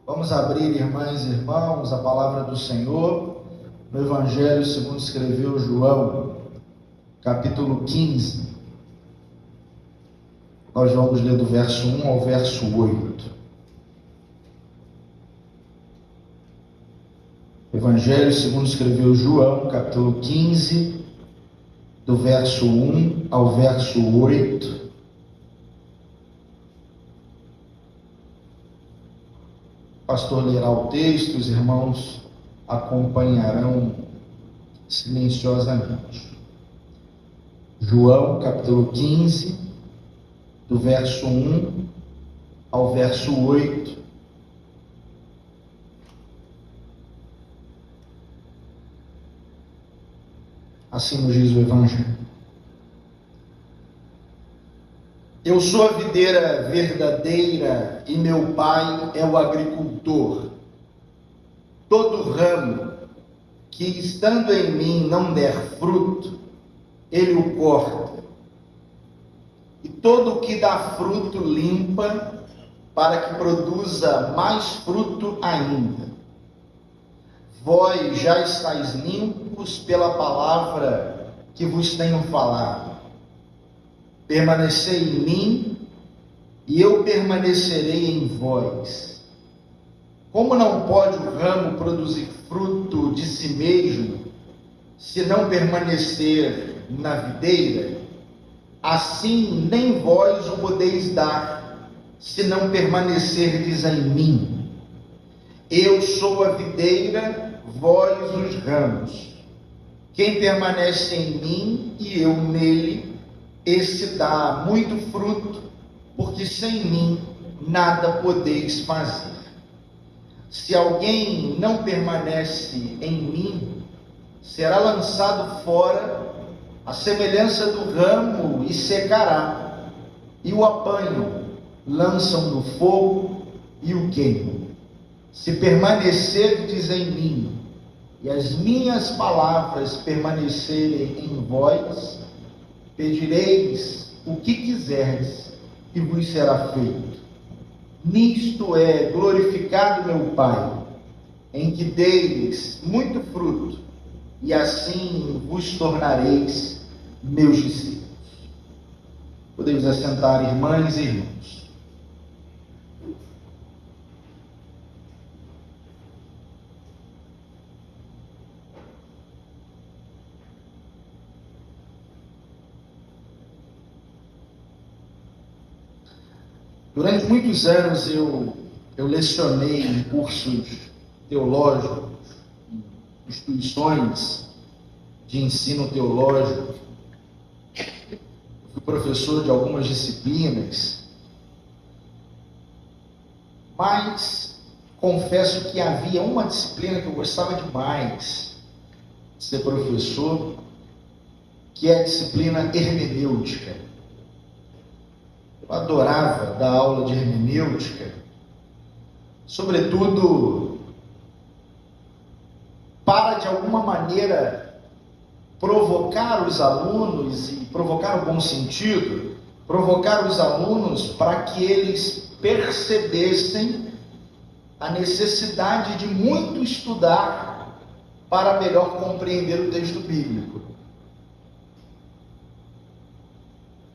Vamos abrir, irmãs e irmãos, a palavra do Senhor no Evangelho segundo escreveu João, capítulo 15. Nós vamos ler do verso 1 ao verso 8. Evangelho segundo escreveu João, capítulo 15, do verso 1 ao verso 8. O pastor lerá o texto, os irmãos acompanharão silenciosamente. João, capítulo 15, do verso 1 ao verso 8. Assim nos diz o Evangelho. Eu sou a videira verdadeira e meu pai é o agricultor. Todo ramo que estando em mim não der fruto, ele o corta. E todo o que dá fruto limpa, para que produza mais fruto ainda. Vós já estáis limpos pela palavra que vos tenho falado. Permanecei em mim, e eu permanecerei em vós. Como não pode o ramo produzir fruto de si mesmo, se não permanecer na videira, assim nem vós o podeis dar, se não permanecerdes em mim. Eu sou a videira, vós os ramos. Quem permanece em mim e eu nele, esse dá muito fruto, porque sem mim nada podeis fazer. Se alguém não permanece em mim, será lançado fora, à semelhança do ramo, e secará. E o apanham, lançam no fogo e o queimam. Se permanecerdes em mim, e as minhas palavras permanecerem em vós, pedireis o que quiserdes e vos será feito. Nisto é glorificado meu Pai, em que deis muito fruto, e assim vos tornareis meus discípulos. Podemos assentar, irmãs e irmãos. Durante muitos anos eu lecionei em cursos teológicos, em instituições de ensino teológico. Eu fui professor de algumas disciplinas, mas confesso que havia uma disciplina que eu gostava demais de ser professor, que é a disciplina hermenêutica. Eu adorava dar aula de hermenêutica, sobretudo para, de alguma maneira, provocar os alunos, e provocar o bom sentido, provocar os alunos para que eles percebessem a necessidade de muito estudar para melhor compreender o texto bíblico.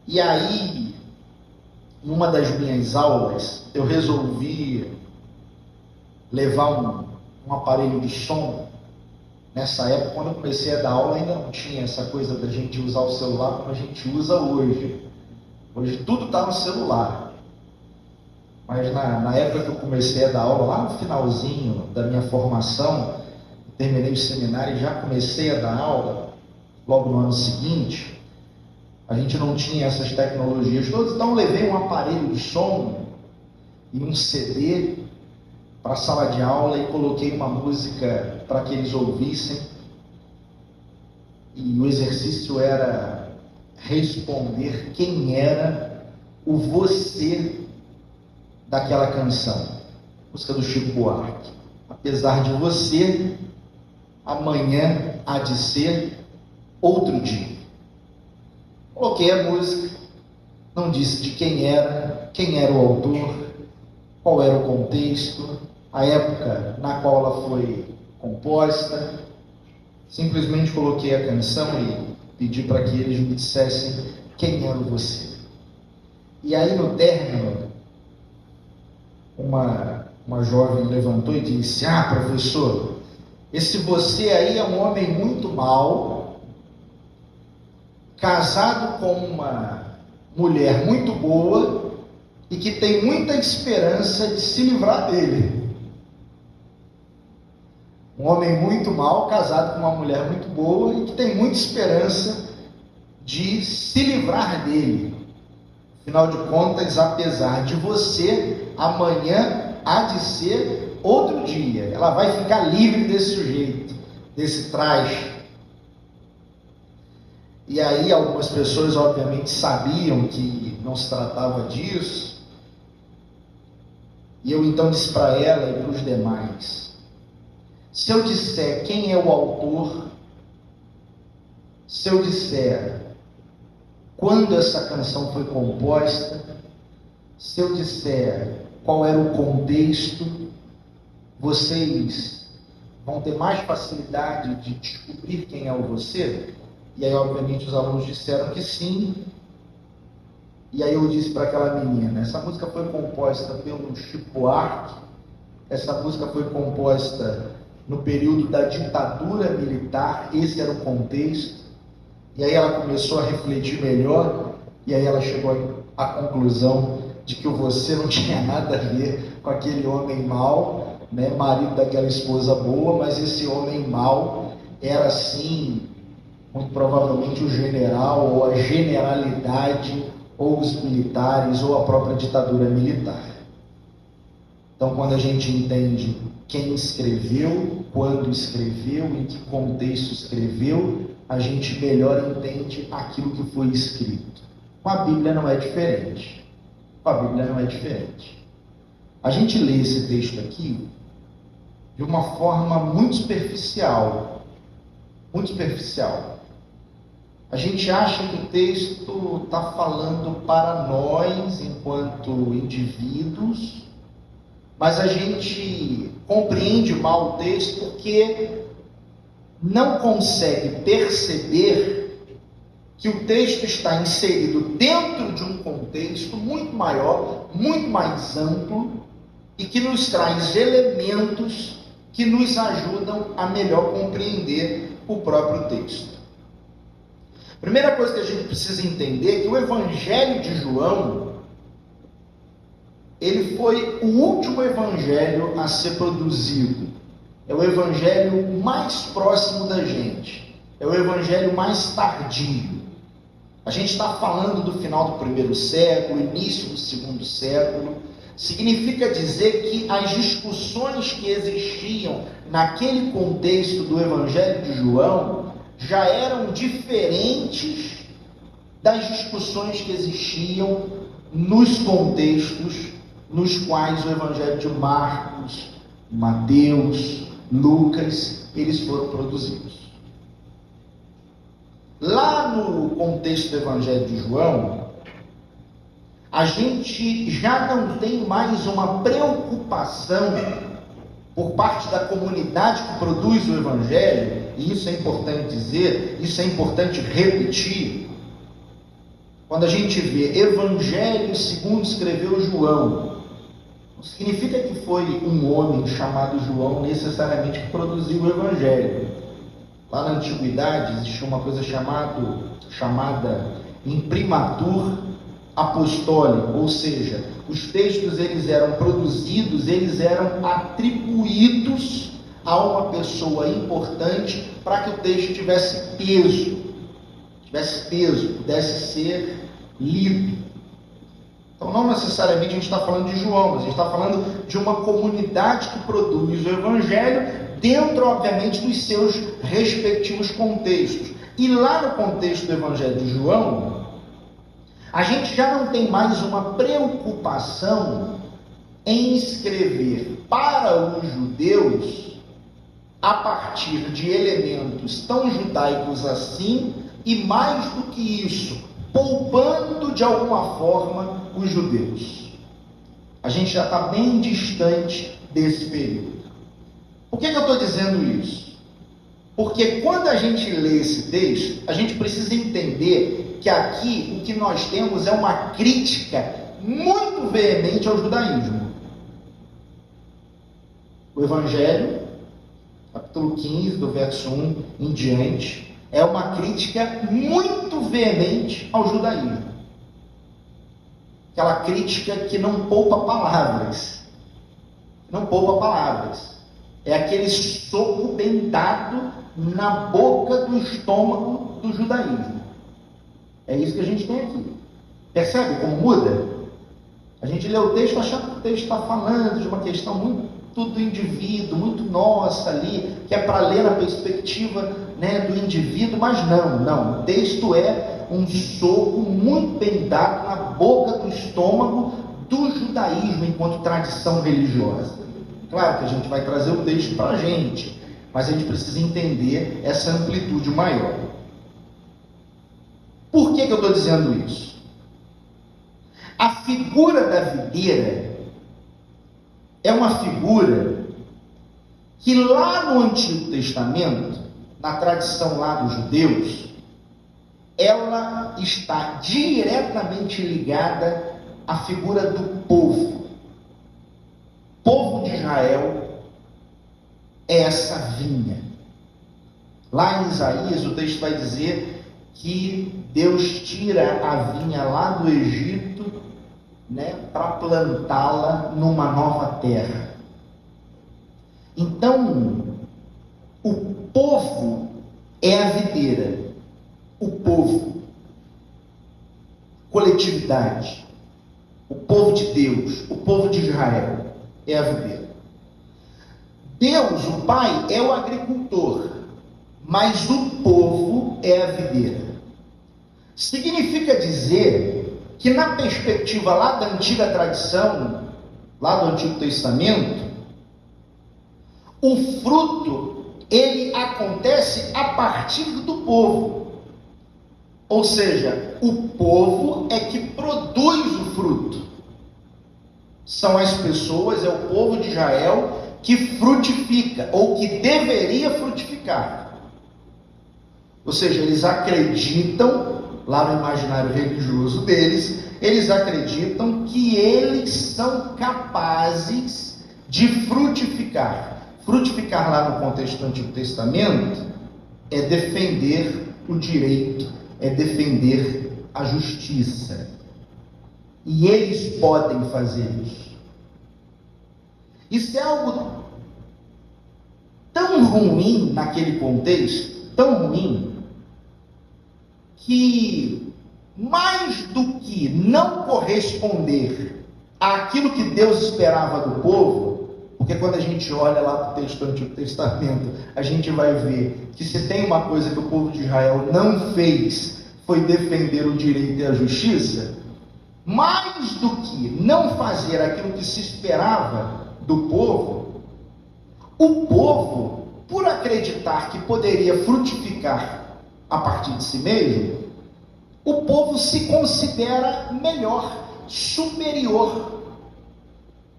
E aí, em uma das minhas aulas, eu resolvi levar um aparelho de som. Nessa época, quando eu comecei a dar aula, ainda não tinha essa coisa da gente usar o celular como a gente usa hoje. Hoje tudo está no celular. Mas na época que eu comecei a dar aula, lá no finalzinho da minha formação, terminei o seminário e já comecei a dar aula, logo no ano seguinte, a gente não tinha essas tecnologias todas, então eu levei um aparelho de som e um CD para a sala de aula e coloquei uma música para que eles ouvissem. E o exercício era responder quem era o você daquela canção. Música do Chico Buarque. Apesar de você, amanhã há de ser outro dia. Coloquei a música, não disse de quem era o autor, qual era o contexto, a época na qual ela foi composta. Simplesmente coloquei a canção e pedi para que eles me dissessem quem era você. E aí no término, uma jovem levantou e disse: professor, esse você aí é um homem muito mau, casado com uma mulher muito boa e que tem muita esperança de se livrar dele. Um homem muito mau, casado com uma mulher muito boa e que tem muita esperança de se livrar dele. Afinal de contas, apesar de você, amanhã há de ser outro dia. Ela vai ficar livre desse sujeito, desse traje. E aí algumas pessoas obviamente sabiam que não se tratava disso. E eu então disse para ela e para os demais: se eu disser quem é o autor, se eu disser quando essa canção foi composta, se eu disser qual era o contexto, vocês vão ter mais facilidade de descobrir quem é o você? E aí, obviamente, os alunos disseram que sim. E aí eu disse para aquela menina: essa música foi composta pelo Chico Buarque, essa música foi composta no período da ditadura militar, esse era o contexto. E aí ela começou a refletir melhor, e aí ela chegou à conclusão de que o você não tinha nada a ver com aquele homem mau, né, marido daquela esposa boa, mas esse homem mau era sim, muito provavelmente o general, ou a generalidade, ou os militares, ou a própria ditadura militar. Então, quando a gente entende quem escreveu, quando escreveu, em que contexto escreveu, a gente melhor entende aquilo que foi escrito. Com a Bíblia não é diferente. Com a Bíblia não é diferente. A gente lê esse texto aqui de uma forma muito superficial. Muito superficial. A gente acha que o texto está falando para nós, enquanto indivíduos, mas a gente compreende mal o texto porque não consegue perceber que o texto está inserido dentro de um contexto muito maior, muito mais amplo, e que nos traz elementos que nos ajudam a melhor compreender o próprio texto. Primeira coisa que a gente precisa entender é que o Evangelho de João, ele foi o último evangelho a ser produzido. É o evangelho mais próximo da gente. É o evangelho mais tardio. A gente está falando do final do primeiro século, início do segundo século. Significa dizer que as discussões que existiam naquele contexto do Evangelho de João já eram diferentes das discussões que existiam nos contextos nos quais o Evangelho de Marcos, Mateus, Lucas, eles foram produzidos. Lá no contexto do Evangelho de João, a gente já não tem mais uma preocupação por parte da comunidade que produz o Evangelho, e isso é importante dizer, isso é importante repetir. Quando a gente vê Evangelho segundo escreveu João, não significa que foi um homem chamado João necessariamente que produziu o Evangelho. Lá na Antiguidade existia uma coisa chamada imprimatur apostólico, ou seja, os textos eles eram produzidos, eles eram atribuídos a uma pessoa importante para que o texto tivesse peso, pudesse ser lido. Então não necessariamente a gente está falando de João, mas a gente está falando de uma comunidade que produz o Evangelho dentro, obviamente, dos seus respectivos contextos. E lá no contexto do Evangelho de João, a gente já não tem mais uma preocupação em escrever para os judeus a partir de elementos tão judaicos assim, e mais do que isso, poupando de alguma forma os judeus. A gente já está bem distante desse período. Por que eu estou dizendo isso? Porque quando a gente lê esse texto, a gente precisa entender que aqui o que nós temos é uma crítica muito veemente ao judaísmo. O Evangelho, capítulo 15, do verso 1 em diante, é uma crítica muito veemente ao judaísmo. Aquela crítica que não poupa palavras. Não poupa palavras. É aquele soco bem dado na boca do estômago do judaísmo. É isso que a gente tem aqui. Percebe como muda? A gente lê o texto achando que o texto está falando de uma questão muito do indivíduo, muito nossa ali, que é para ler na perspectiva, do indivíduo, mas não. O texto é um soco muito bem dado na boca do estômago do judaísmo enquanto tradição religiosa. Claro que a gente vai trazer o texto para a gente, mas a gente precisa entender essa amplitude maior. Por que eu estou dizendo isso? A figura da videira é uma figura que lá no Antigo Testamento, na tradição lá dos judeus, ela está diretamente ligada à figura do povo. O povo de Israel é essa vinha. Lá em Isaías, o texto vai dizer que Deus tira a vinha lá do Egito, para plantá-la numa nova terra. Então, o povo é a videira. O povo, coletividade, o povo de Deus, o povo de Israel é a videira. Deus, o Pai, é o agricultor, mas o povo é a videira. Significa dizer que na perspectiva lá da antiga tradição, lá do Antigo Testamento, o fruto, ele acontece a partir do povo. Ou seja, o povo é que produz o fruto. São as pessoas, é o povo de Israel que frutifica, ou que deveria frutificar. Ou seja, eles acreditam, lá no imaginário religioso deles, eles acreditam que eles são capazes de frutificar. Frutificar lá no contexto do Antigo Testamento é defender o direito, é defender a justiça. E eles podem fazer isso. Isso é algo tão ruim naquele contexto, tão ruim, que mais do que não corresponder àquilo que Deus esperava do povo, porque quando a gente olha lá para o texto do Antigo Testamento, a gente vai ver que se tem uma coisa que o povo de Israel não fez, foi defender o direito e a justiça. Mais do que não fazer aquilo que se esperava do povo, o povo, por acreditar que poderia frutificar a partir de si mesmo, o povo se considera melhor, superior.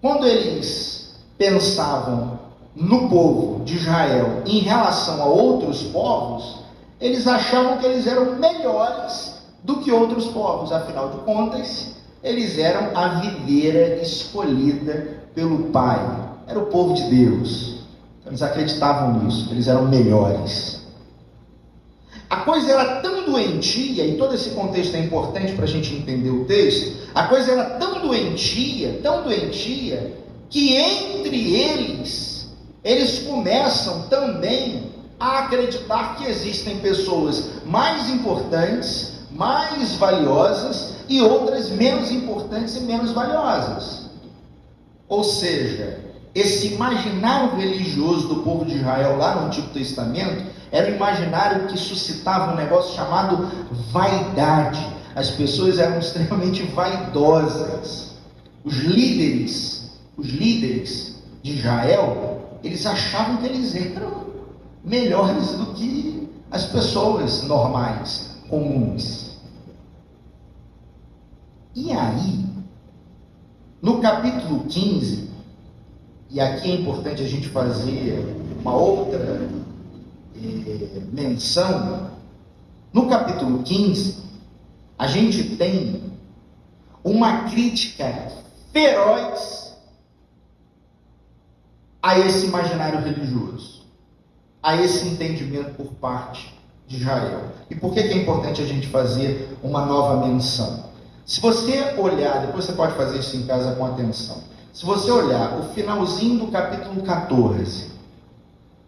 Quando eles pensavam no povo de Israel em relação a outros povos, eles achavam que eles eram melhores do que outros povos. Afinal de contas, eles eram a videira escolhida pelo Pai. Era o povo de Deus. Então, eles acreditavam nisso, que eles eram melhores. A coisa era tão doentia, e todo esse contexto é importante para a gente entender o texto. A coisa era tão doentia, que entre eles começam também a acreditar que existem pessoas mais importantes, mais valiosas, e outras menos importantes e menos valiosas. Ou seja, esse imaginário religioso do povo de Israel lá no Antigo Testamento era um imaginário que suscitava um negócio chamado vaidade. As pessoas eram extremamente vaidosas. Os líderes de Israel, eles achavam que eles eram melhores do que as pessoas normais, comuns. E aí, no capítulo 15, e aqui é importante a gente fazer uma outra menção, no capítulo 15, a gente tem uma crítica feroz a esse imaginário religioso, a esse entendimento por parte de Israel. E por que é importante a gente fazer uma nova menção? Se você olhar, depois você pode fazer isso em casa com atenção, se você olhar o finalzinho do capítulo 14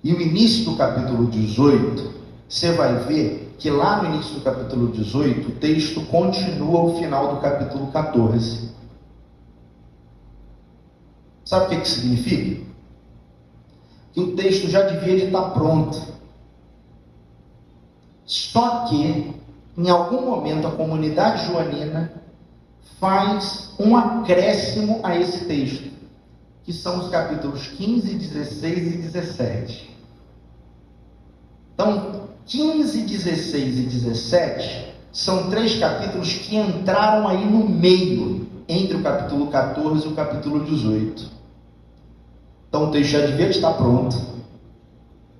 e o início do capítulo 18, você vai ver que lá no início do capítulo 18, o texto continua ao final do capítulo 14. Sabe o que isso significa? Que o texto já devia de estar pronto. Só que, em algum momento, a comunidade joanina faz um acréscimo a esse texto, que são os capítulos 15, 16 e 17. Então, 15, 16 e 17 são 3 capítulos que entraram aí no meio, entre o capítulo 14 e o capítulo 18. Então, o texto já devia estar pronto.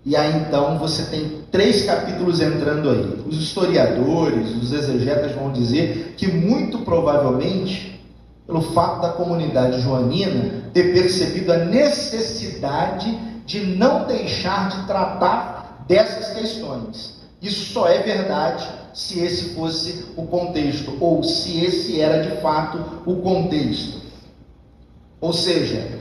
E aí, então, você tem 3 capítulos entrando aí. Os historiadores, os exegetas vão dizer que, muito provavelmente, pelo fato da comunidade joanina ter percebido a necessidade de não deixar de tratar dessas questões. Isso só é verdade se esse fosse o contexto, ou se esse era de fato o contexto. Ou seja,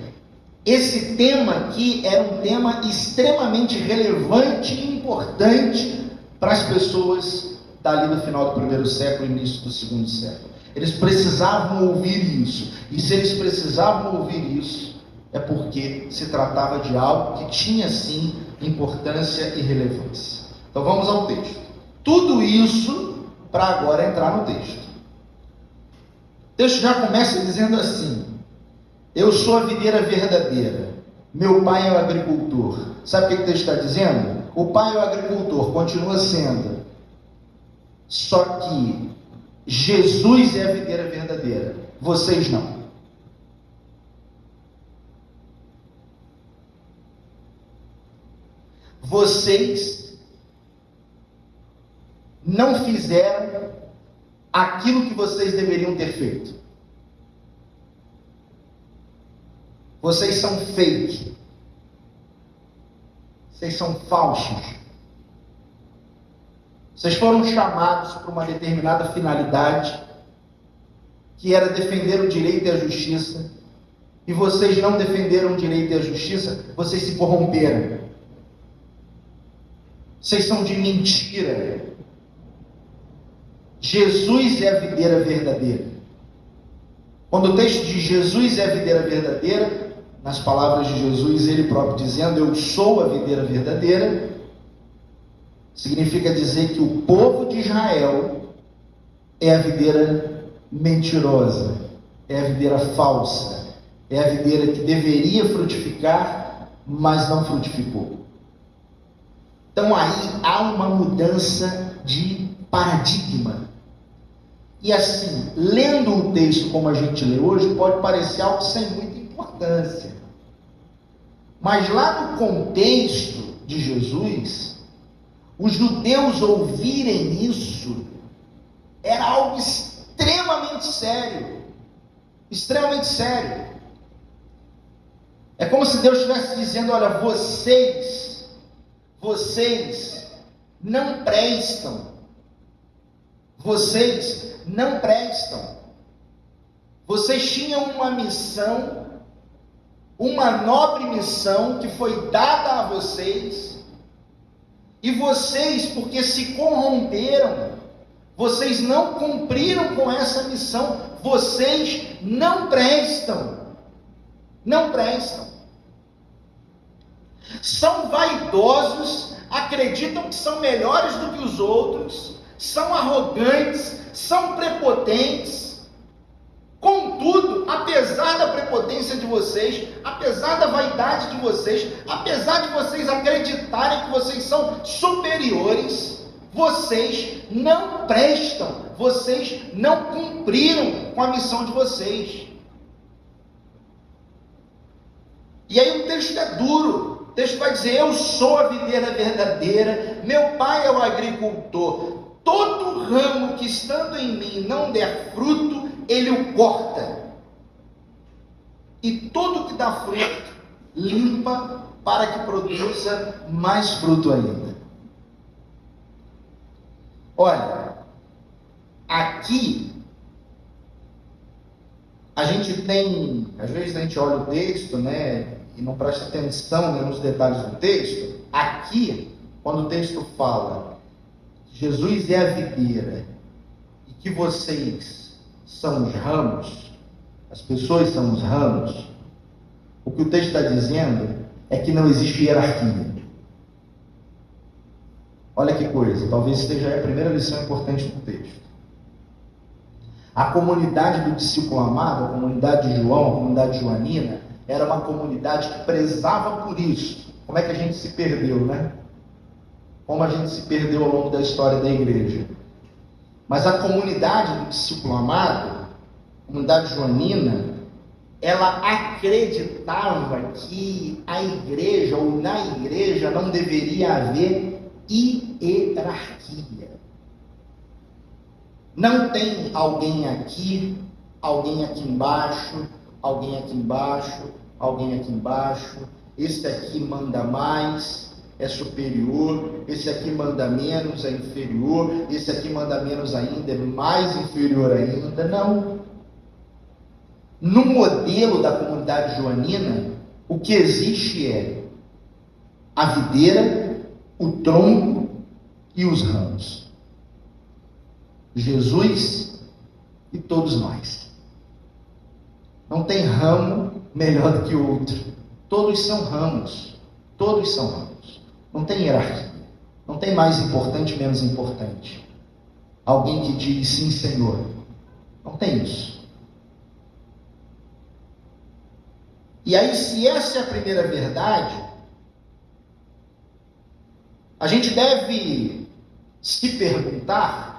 esse tema aqui era um tema extremamente relevante e importante para as pessoas dali do final do primeiro século e início do segundo século. Eles precisavam ouvir isso. E se eles precisavam ouvir isso, é porque se tratava de algo que tinha sim importância e relevância. Então vamos ao texto. Tudo isso para agora entrar no texto. O texto já começa dizendo assim: eu sou a videira verdadeira, meu pai é o agricultor. Sabe o que o texto está dizendo? O pai é o agricultor, continua sendo. Só que Jesus é a videira verdadeira, vocês não. Vocês não fizeram aquilo que vocês deveriam ter feito. Vocês são fake. Vocês são falsos. Vocês foram chamados para uma determinada finalidade, que era defender o direito e a justiça, e vocês não defenderam o direito e a justiça, vocês se corromperam. Vocês são de mentira. Jesus é a videira verdadeira. Quando o texto diz Jesus é a videira verdadeira, nas palavras de Jesus, ele próprio dizendo, eu sou a videira verdadeira, significa dizer que o povo de Israel é a videira mentirosa, é a videira falsa, é a videira que deveria frutificar, mas não frutificou. Então aí há uma mudança de paradigma. E assim, lendo o texto como a gente lê hoje, pode parecer algo sem muita importância. Mas lá no contexto de Jesus, os judeus ouvirem isso era algo extremamente sério. Extremamente sério. É como se Deus estivesse dizendo, olha, vocês não prestam. Vocês não prestam. Vocês tinham uma missão, uma nobre missão que foi dada a vocês, e vocês, porque se corromperam, vocês não cumpriram com essa missão, vocês não prestam. Não prestam. São vaidosos, acreditam que são melhores do que os outros, são arrogantes, são prepotentes. Contudo, apesar da prepotência de vocês, apesar da vaidade de vocês, apesar de vocês acreditarem que vocês são superiores, vocês não prestam, vocês não cumpriram com a missão de vocês. E aí o texto é duro. O texto vai dizer: eu sou a videira verdadeira, meu pai é o agricultor. Todo ramo que estando em mim não der fruto, ele o corta. E todo que dá fruto, limpa para que produza mais fruto ainda. Olha, aqui a gente tem, às vezes a gente olha o texto, né, e não presta atenção, né, nos detalhes do texto. Aqui, quando o texto fala que Jesus é a videira e que vocês são os ramos, as pessoas são os ramos, o que o texto está dizendo é que não existe hierarquia. Olha que coisa, talvez seja a primeira lição importante do texto. A comunidade do discípulo amado, a comunidade de João, a comunidade joanina, era uma comunidade que prezava por isso. Como é que a gente se perdeu, né? Como a gente se perdeu ao longo da história da igreja. Mas a comunidade do discípulo amado, a comunidade joanina, ela acreditava que a igreja, ou na igreja, não deveria haver hierarquia. Não tem alguém aqui embaixo, alguém aqui embaixo, alguém aqui embaixo. Esse aqui manda mais, é superior. Esse aqui manda menos, é inferior. Esse aqui manda menos ainda, é mais inferior ainda. Não. No modelo da comunidade joanina, o que existe é a videira, o tronco e os ramos. Jesus e todos nós. Não tem ramo melhor do que o outro. Todos são ramos. Todos são ramos. Não tem hierarquia. Não tem mais importante, menos importante. Alguém que diz sim, Senhor. Não tem isso. E aí, se essa é a primeira verdade, a gente deve se perguntar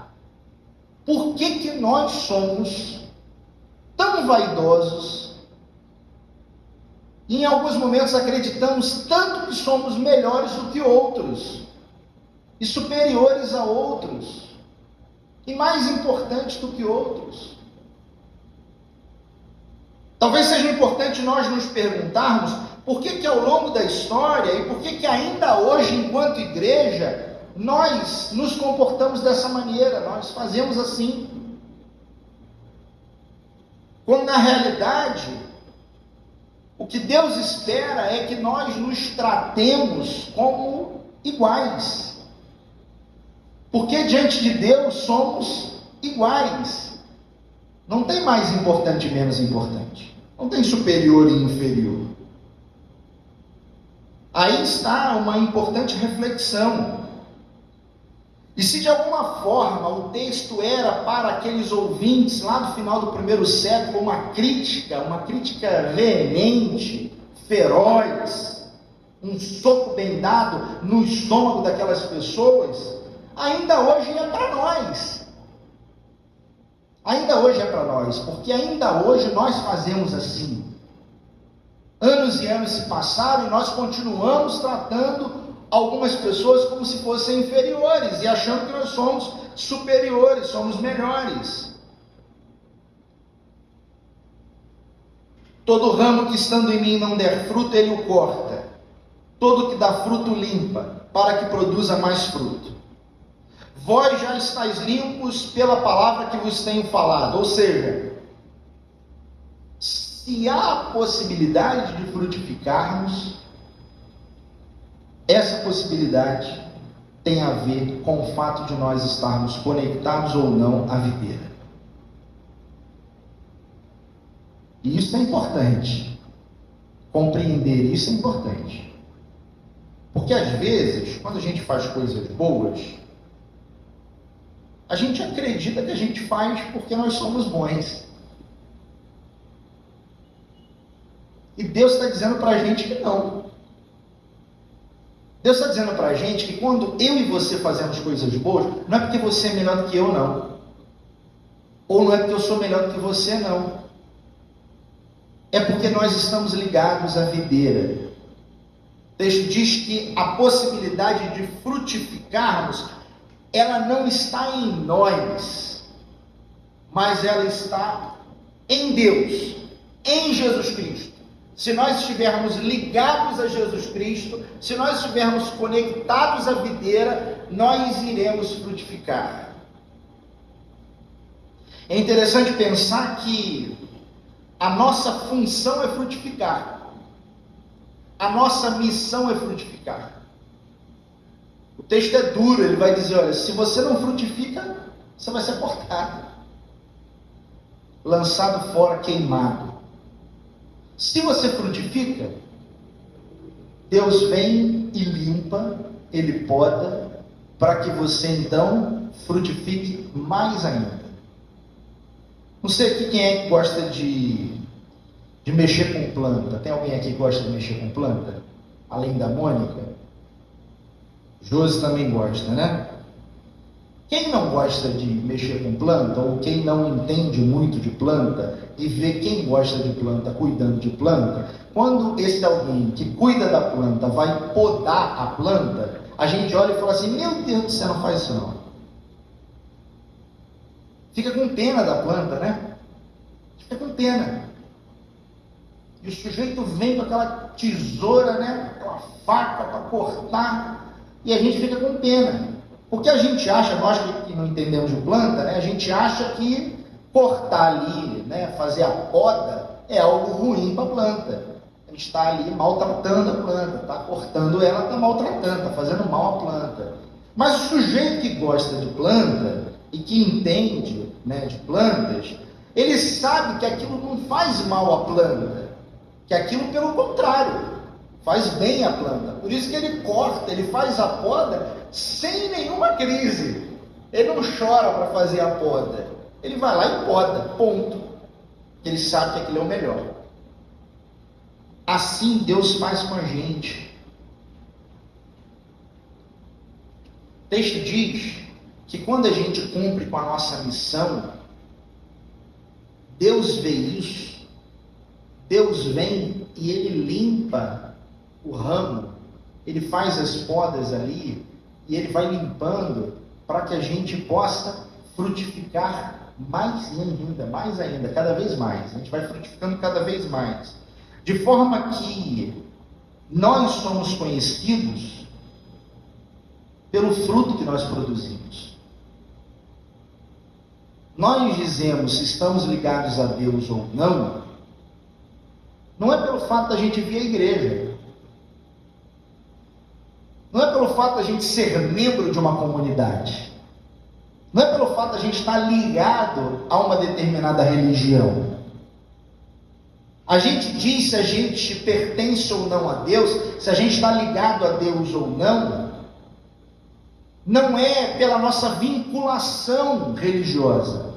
por que nós somos tão vaidosos e em alguns momentos acreditamos tanto que somos melhores do que outros e superiores a outros e mais importantes do que outros. Talvez seja importante nós nos perguntarmos por que ao longo da história e por que ainda hoje, enquanto igreja, nós nos comportamos dessa maneira, nós fazemos assim. Quando na realidade, o que Deus espera é que nós nos tratemos como iguais. Porque diante de Deus somos iguais. Não tem mais importante e menos importante. Não tem superior e inferior. Aí está uma importante reflexão. E se de alguma forma o texto era para aqueles ouvintes lá do final do primeiro século uma crítica veemente, feroz, um soco bem dado no estômago daquelas pessoas, ainda hoje é para nós. Ainda hoje é para nós, porque ainda hoje nós fazemos assim. Anos e anos se passaram e nós continuamos tratando algumas pessoas como se fossem inferiores e achando que nós somos superiores, somos melhores. Todo ramo que estando em mim não der fruto, ele o corta. Todo que dá fruto limpa, para que produza mais fruto. Vós já estáis limpos pela palavra que vos tenho falado. Ou seja, se há possibilidade de frutificarmos, essa possibilidade tem a ver com o fato de nós estarmos conectados ou não à videira. E isso é importante. Compreender isso é importante. Porque às vezes, quando a gente faz coisas boas, a gente acredita que a gente faz porque nós somos bons. E Deus está dizendo para a gente que não. Deus está dizendo para a gente que quando eu e você fazemos coisas boas, não é porque você é melhor do que eu, não. Ou não é porque eu sou melhor do que você, não. é porque nós estamos ligados à videira. O texto diz que a possibilidade de frutificarmos, ela não está em nós, mas ela está em Deus, em Jesus Cristo. Se nós estivermos ligados a Jesus Cristo, se nós estivermos conectados à videira, nós iremos frutificar. É interessante pensar que a nossa função é frutificar. A nossa missão é frutificar. O texto é duro, ele vai dizer, olha, se você não frutifica, você vai ser cortado, lançado fora, queimado. Se você frutifica, Deus vem e limpa, Ele poda, para que você então frutifique mais ainda. Não sei aqui quem é que gosta de mexer com planta. Tem alguém aqui que gosta de mexer com planta? Além da Mônica? Josi também gosta, né? Quem não gosta de mexer com planta, ou quem não entende muito de planta, e vê quem gosta de planta cuidando de planta, quando esse alguém que cuida da planta vai podar a planta, a gente olha e fala assim, meu Deus do céu, não faz isso não. Fica com pena da planta, né? Fica com pena. E o sujeito vem com aquela tesoura, né? Aquela faca para cortar, e a gente fica com pena. Porque a gente acha, nós que não entendemos de planta, né? A gente acha que cortar ali, né? Fazer a poda é algo ruim para a planta. A gente está ali maltratando a planta, está cortando ela, está maltratando, está fazendo mal à planta. Mas o sujeito que gosta de planta e que entende, né, de plantas, ele sabe que aquilo não faz mal à planta, que aquilo, pelo contrário, faz bem à planta. Por isso que ele corta, ele faz a poda sem nenhuma crise. Ele não chora para fazer a poda. Ele vai lá e poda, ponto. Ele sabe que aquilo é o melhor. Assim Deus faz com a gente. O texto diz que quando a gente cumpre com a nossa missão, Deus vê isso, Deus vem e Ele limpa o ramo, Ele faz as podas ali, e Ele vai limpando para que a gente possa frutificar mais ainda, cada vez mais. A gente vai frutificando cada vez mais. De forma que nós somos conhecidos pelo fruto que nós produzimos. Nós dizemos se estamos ligados a Deus ou não, não é pelo fato da gente vir à igreja. Não é pelo fato da gente ser membro de uma comunidade. Não é pelo fato da gente estar ligado a uma determinada religião. A gente diz se a gente pertence ou não a Deus, se a gente está ligado a Deus ou não, não é pela nossa vinculação religiosa,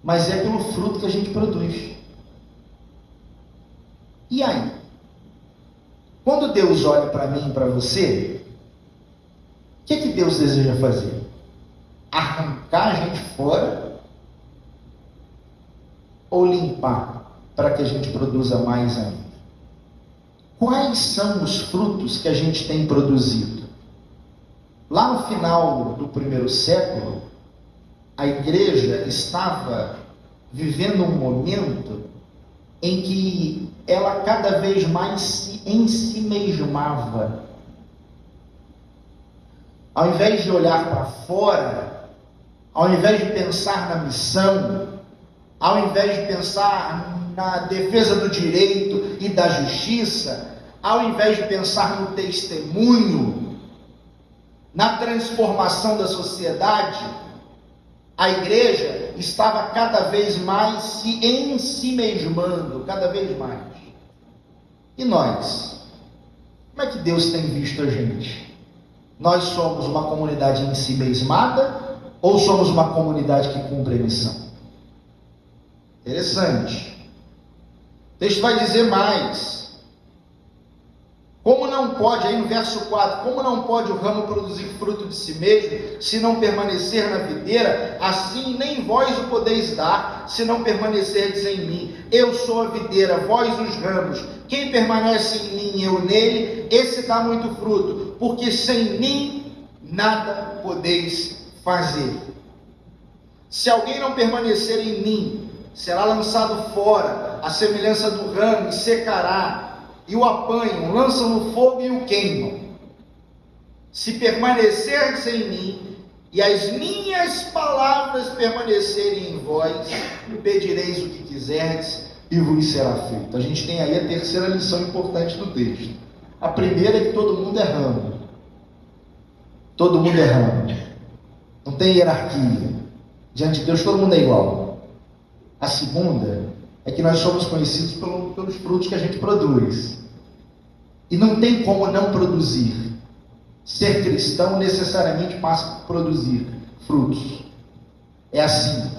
mas é pelo fruto que a gente produz. E aí? Quando Deus olha para mim e para você, o que Deus deseja fazer? Arrancar a gente fora ou limpar para que a gente produza mais ainda? Quais são os frutos que a gente tem produzido? Lá no final do primeiro século, a igreja estava vivendo um momento em que ela cada vez mais se ensimesmava. Ao invés de olhar para fora, ao invés de pensar na missão, ao invés de pensar na defesa do direito e da justiça, ao invés de pensar no testemunho, na transformação da sociedade, a igreja estava cada vez mais se ensimesmando, cada vez mais. E nós? Como é que Deus tem visto a gente? Nós somos uma comunidade ensimesmada ou somos uma comunidade que cumpre a missão? Interessante. O texto vai dizer mais. Como não pode, aí no verso 4, como não pode o ramo produzir fruto de si mesmo, se não permanecer na videira, assim nem vós o podeis dar, se não permanecerdes em mim. Eu sou a videira, vós os ramos. Quem permanece em mim, eu nele, esse dá muito fruto, porque sem mim nada podeis fazer. Se alguém não permanecer em mim, será lançado fora, à semelhança do ramo, e secará. E o apanham, lançam no fogo e o queimam. Se permanecerdes em mim, e as minhas palavras permanecerem em vós, pedireis o que quiserdes, e vos será feito. A gente tem aí a terceira lição importante do texto. A primeira é que todo mundo é ramo. Todo mundo é ramo. Não tem hierarquia. Diante de Deus todo mundo é igual. A segunda é que nós somos conhecidos pelos frutos que a gente produz. E não tem como não produzir. Ser cristão necessariamente passa por produzir frutos. É assim.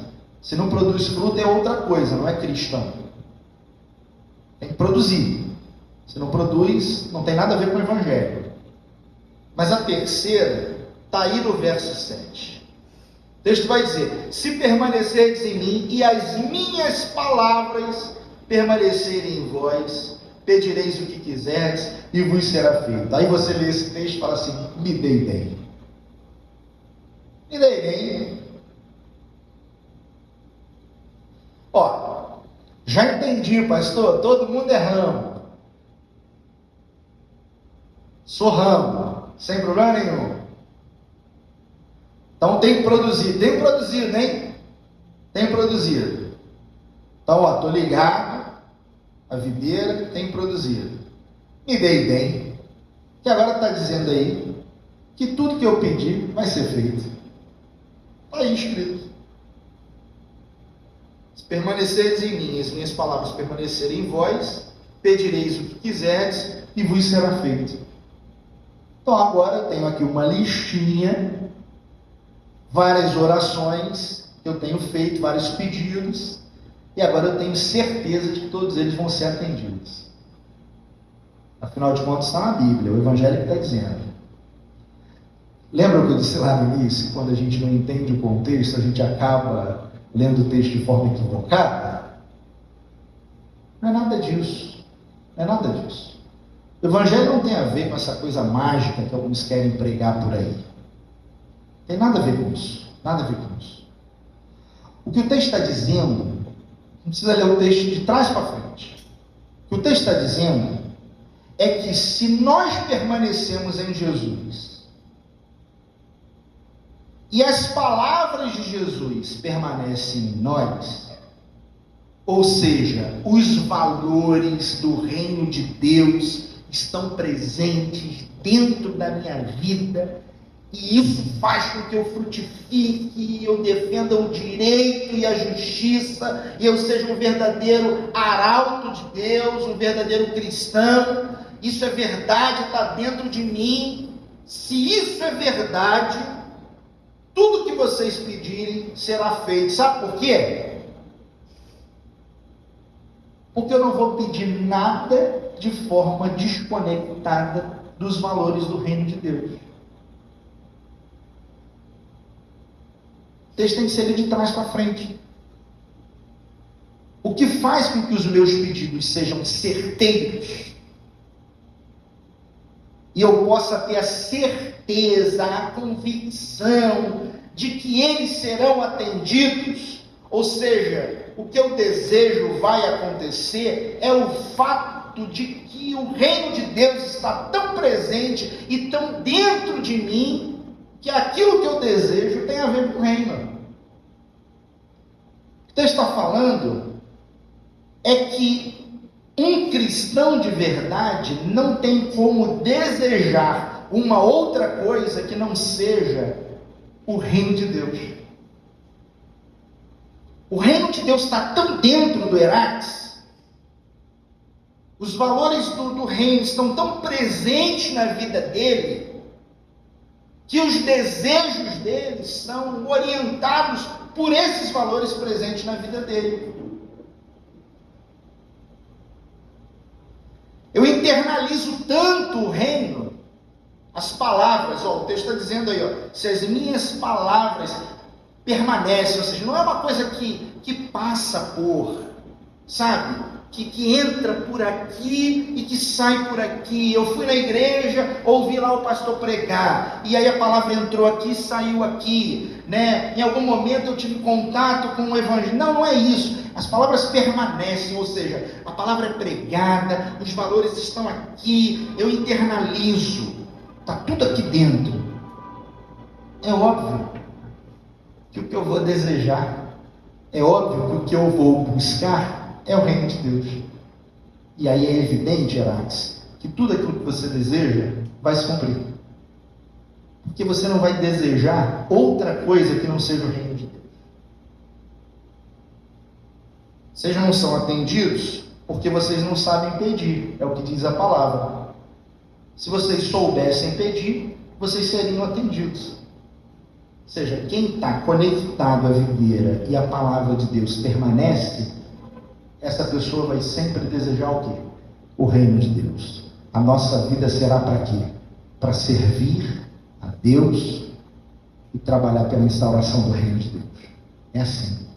Se não produz fruto é outra coisa, não é cristão. Tem que produzir. Se não produz, não tem nada a ver com o evangelho. Mas a terceira está aí no verso 7. O texto vai dizer: se permanecerdes em mim e as minhas palavras permanecerem em vós, pedireis o que quiserdes e vos será feito. Aí você lê esse texto e fala assim: me dei bem. Me dei bem. Ó, já entendi, pastor, todo mundo é ramo. Sou ramo, sem problema nenhum. Então tem que produzir. Tem produzido, hein? Tem produzido. Então, ó, estou ligado à videira, tem produzido. Me dei bem. Que agora está dizendo aí que tudo que eu pedi vai ser feito. Está aí escrito. Se permanecerdes em mim, as minhas palavras permanecerem em vós, pedireis o que quiserdes e vos será feito. Então agora eu tenho aqui uma listinha, várias orações que eu tenho feito, vários pedidos, e agora eu tenho certeza de que todos eles vão ser atendidos. Afinal de contas está na Bíblia, o Evangelho que está dizendo. Lembra o que eu disse lá no início? Quando a gente não entende o contexto, a gente acaba lendo o texto de forma equivocada? Não é nada disso. Não é nada disso. O Evangelho não tem a ver com essa coisa mágica que alguns querem pregar por aí. Tem nada a ver com isso. Nada a ver com isso. O que o texto está dizendo, não precisa ler o texto de trás para frente. O que o texto está dizendo é que se nós permanecemos em Jesus e as palavras de Jesus permanecem em nós, ou seja, os valores do reino de Deus estão presentes dentro da minha vida, e isso faz com que eu frutifique, eu defenda o direito e a justiça, e eu seja um verdadeiro arauto de Deus, um verdadeiro cristão. Isso é verdade, está dentro de mim. Se isso é verdade, tudo que vocês pedirem será feito. Sabe por quê? Porque eu não vou pedir nada de forma desconectada dos valores do reino de Deus. O texto tem que ser lido de trás para frente. O que faz com que os meus pedidos sejam certeiros e eu possa ter a certeza, a convicção de que eles serão atendidos, ou seja, o que eu desejo vai acontecer, é o fato de que o reino de Deus está tão presente e tão dentro de mim, que aquilo que eu desejo tem a ver com o reino. O que o texto está falando é que um cristão de verdade não tem como desejar uma outra coisa que não seja o reino de Deus. O reino de Deus está tão dentro do Erax, os valores do reino estão tão presentes na vida dele, que os desejos dele são orientados por esses valores presentes na vida dele. Eu internalizo tanto o reino, as palavras, o texto está dizendo aí, se as minhas palavras permanecem, ou seja, não é uma coisa que passa por, sabe? Que entra por aqui e que sai por aqui. Eu fui na igreja, ouvi lá o pastor pregar, e aí a palavra entrou aqui e saiu aqui, né? Em algum momento eu tive contato com o evangelho. Não é isso. As palavras permanecem, ou seja, a palavra é pregada, os valores estão aqui, eu internalizo, está tudo aqui dentro. É óbvio que o que eu vou desejar, é óbvio que o que eu vou buscar é o reino de Deus. E aí é evidente, Heráclito, que tudo aquilo que você deseja vai se cumprir. Porque você não vai desejar outra coisa que não seja o reino de Deus. Vocês não são atendidos porque vocês não sabem pedir, é o que diz a palavra. Se vocês soubessem pedir, vocês seriam atendidos. Ou seja, quem está conectado à videira e a palavra de Deus permanece, essa pessoa vai sempre desejar o quê? O reino de Deus. A nossa vida será para quê? Para servir a Deus e trabalhar pela instauração do reino de Deus. É assim.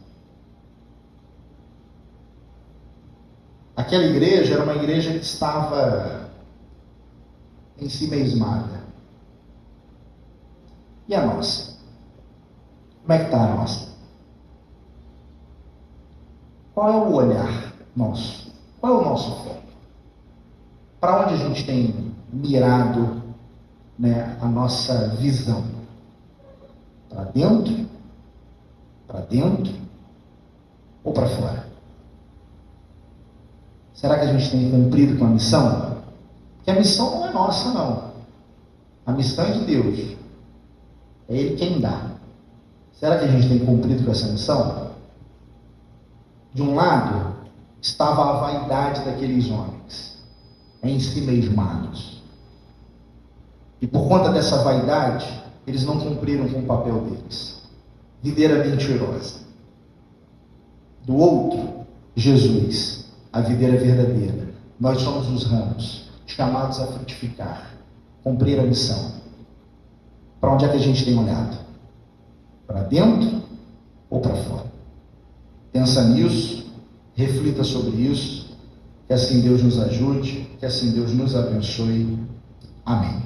Aquela igreja era uma igreja que estava em si mesmada. E a nossa? Como é que está a nossa? Qual é o olhar nosso? Qual é o nosso foco? Para onde a gente tem mirado, né, a nossa visão? Para dentro? Para dentro? Ou para fora? Será que a gente tem cumprido com a missão? Porque a missão não é nossa, não. A missão é de Deus. É Ele quem dá. Será que a gente tem cumprido com essa missão? De um lado, estava a vaidade daqueles homens, em si mesmados. E por conta dessa vaidade, eles não cumpriram com o papel deles. Videira mentirosa. Do outro, Jesus, a videira verdadeira. Nós somos os ramos, chamados a frutificar, cumprir a missão. Para onde é que a gente tem olhado? Para dentro ou para fora? Pensa nisso, reflita sobre isso, que assim Deus nos ajude, que assim Deus nos abençoe. Amém.